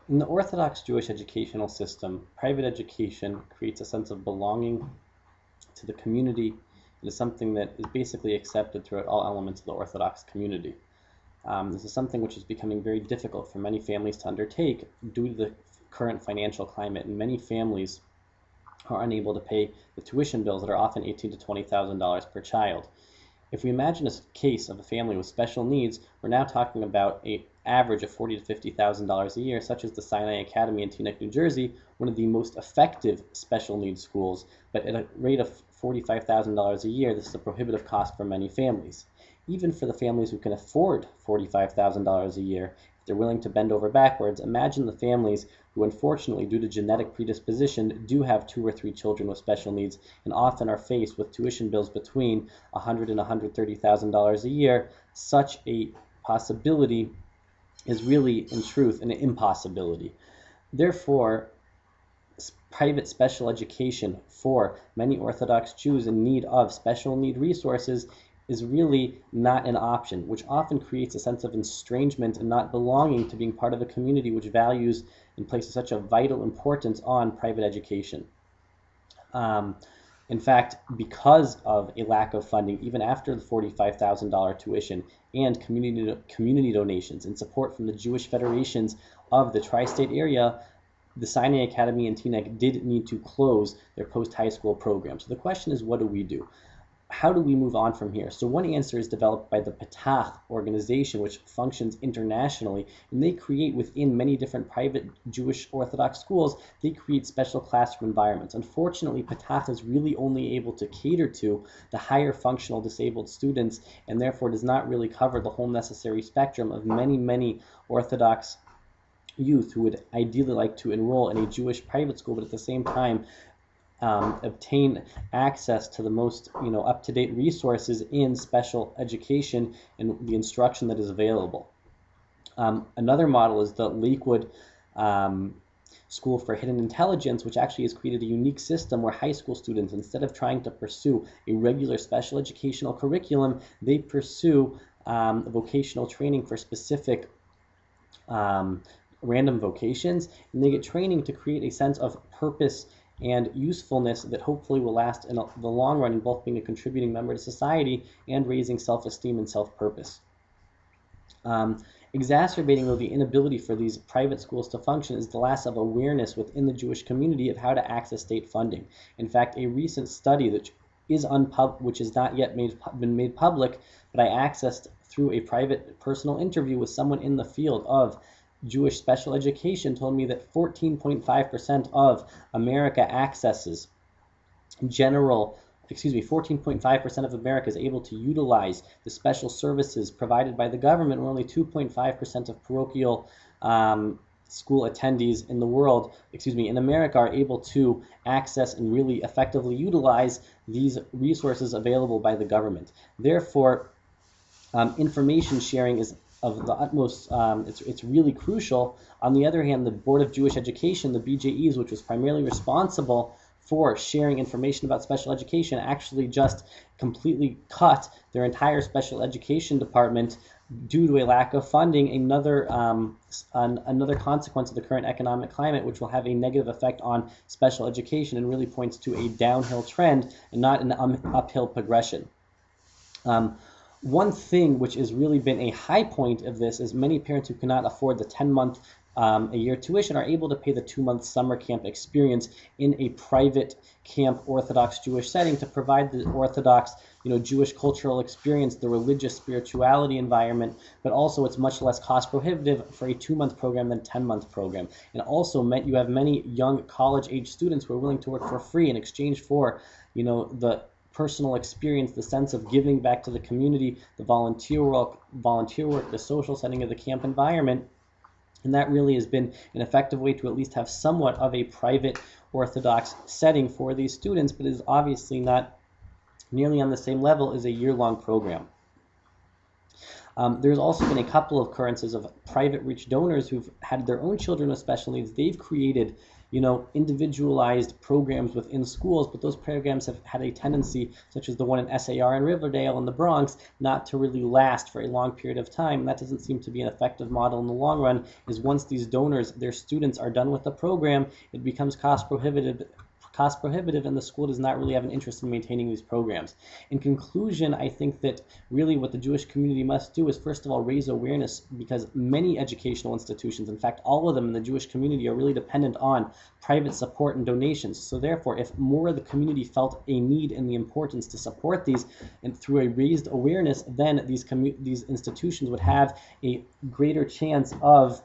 In the Orthodox Jewish educational system, private education creates a sense of belonging to the community. It is something that is basically accepted throughout all elements of the Orthodox community. This is something which is becoming very difficult for many families to undertake due to the current financial climate, and many families are unable to pay the tuition bills that are often $18,000 to $20,000 per child. If we imagine a case of a family with special needs, we're now talking about an average of $40,000 to $50,000 a year, such as the Sinai Academy in Teaneck, New Jersey, one of the most effective special needs schools, but at a rate of $45,000 a year, this is a prohibitive cost for many families. Even for the families who can afford $45,000 a year, if they're willing to bend over backwards, imagine the families who unfortunately, due to genetic predisposition, do have 2 or 3 children with special needs and often are faced with tuition bills between $100,000 and $130,000 a year. Such a possibility is really, in truth, an impossibility. Therefore, private special education for many Orthodox Jews in need of special need resources is really not an option, which often creates a sense of estrangement and not belonging to being part of a community which values and places such a vital importance on private education. In fact, because of a lack of funding, even after the $45,000 tuition and community donations and support from the Jewish federations of the tri-state area, the Sinai Academy in Teaneck did need to close their post-high school program. So the question is, what do we do? How do we move on from here? So one answer is developed by the Patach organization, which functions internationally, and they create within many different private Jewish Orthodox schools, they create special classroom environments. Unfortunately, Patach is really only able to cater to the higher functional disabled students, and therefore does not really cover the whole necessary spectrum of many Orthodox youth who would ideally like to enroll in a Jewish private school, but at the same time obtain access to the most up-to-date resources in special education and the instruction that is available. Another model is the Lakewood School for Hidden Intelligence, which actually has created a unique system where high school students, instead of trying to pursue a regular special educational curriculum, they pursue vocational training for specific random vocations, and they get training to create a sense of purpose and usefulness that hopefully will last in the long run in both being a contributing member to society and raising self-esteem and self-purpose. Exacerbating though the inability for these private schools to function is the loss of awareness within the Jewish community of how to access state funding. In fact, a recent study that is which has not yet been made public, but I accessed through a private personal interview with someone in the field of Jewish special education, told me that 14.5% of America accesses 14.5% of America is able to utilize the special services provided by the government, where only 2.5% of parochial school attendees in the world, in America, are able to access and really effectively utilize these resources available by the government. Therefore, information sharing is of the utmost, it's really crucial. On the other hand, the Board of Jewish Education, the BJEs, which was primarily responsible for sharing information about special education, actually just completely cut their entire special education department due to a lack of funding. Another consequence of the current economic climate, which will have a negative effect on special education and really points to a downhill trend and not an uphill progression. One thing which has really been a high point of this is many parents who cannot afford the 10-month a year tuition are able to pay the 2-month summer camp experience in a private camp Orthodox Jewish setting to provide the Orthodox Jewish cultural experience, the religious spirituality environment, but also it's much less cost prohibitive for a 2-month program than a 10-month program. And also you have many young college-age students who are willing to work for free in exchange for the personal experience, the sense of giving back to the community, the volunteer work, the social setting of the camp environment. And that really has been an effective way to at least have somewhat of a private Orthodox setting for these students, but is obviously not nearly on the same level as a year-long program. There's also been a couple of occurrences of private rich donors who've had their own children with special needs. They've created individualized programs within schools, but those programs have had a tendency, such as the one in SAR in Riverdale in the Bronx, not to really last for a long period of time. And that doesn't seem to be an effective model in the long run, is once these donors, their students, are done with the program, it becomes cost prohibitive, and the school does not really have an interest in maintaining these programs. In conclusion, I think that really what the Jewish community must do is, first of all, raise awareness, because many educational institutions, in fact all of them in the Jewish community, are really dependent on private support and donations. So therefore, if more of the community felt a need and the importance to support these, and through a raised awareness, then these institutions would have a greater chance of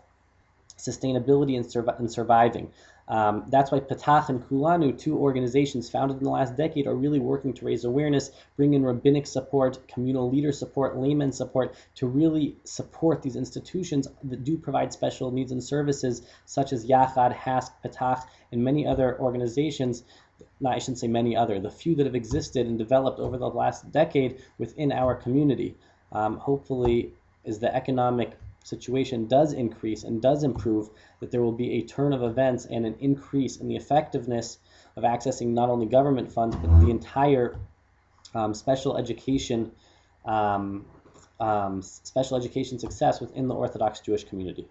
sustainability and surviving. That's why Patach and Kulanu, two organizations founded in the last decade, are really working to raise awareness, bring in rabbinic support, communal leader support, layman support, to really support these institutions that do provide special needs and services, such as Yachad, Hask, Patach, and many other organizations. No, I shouldn't say many other, the few that have existed and developed over the last decade within our community. Hopefully, as the economic situation does increase and does improve, that there will be a turn of events and an increase in the effectiveness of accessing not only government funds, but the entire special education success within the Orthodox Jewish community.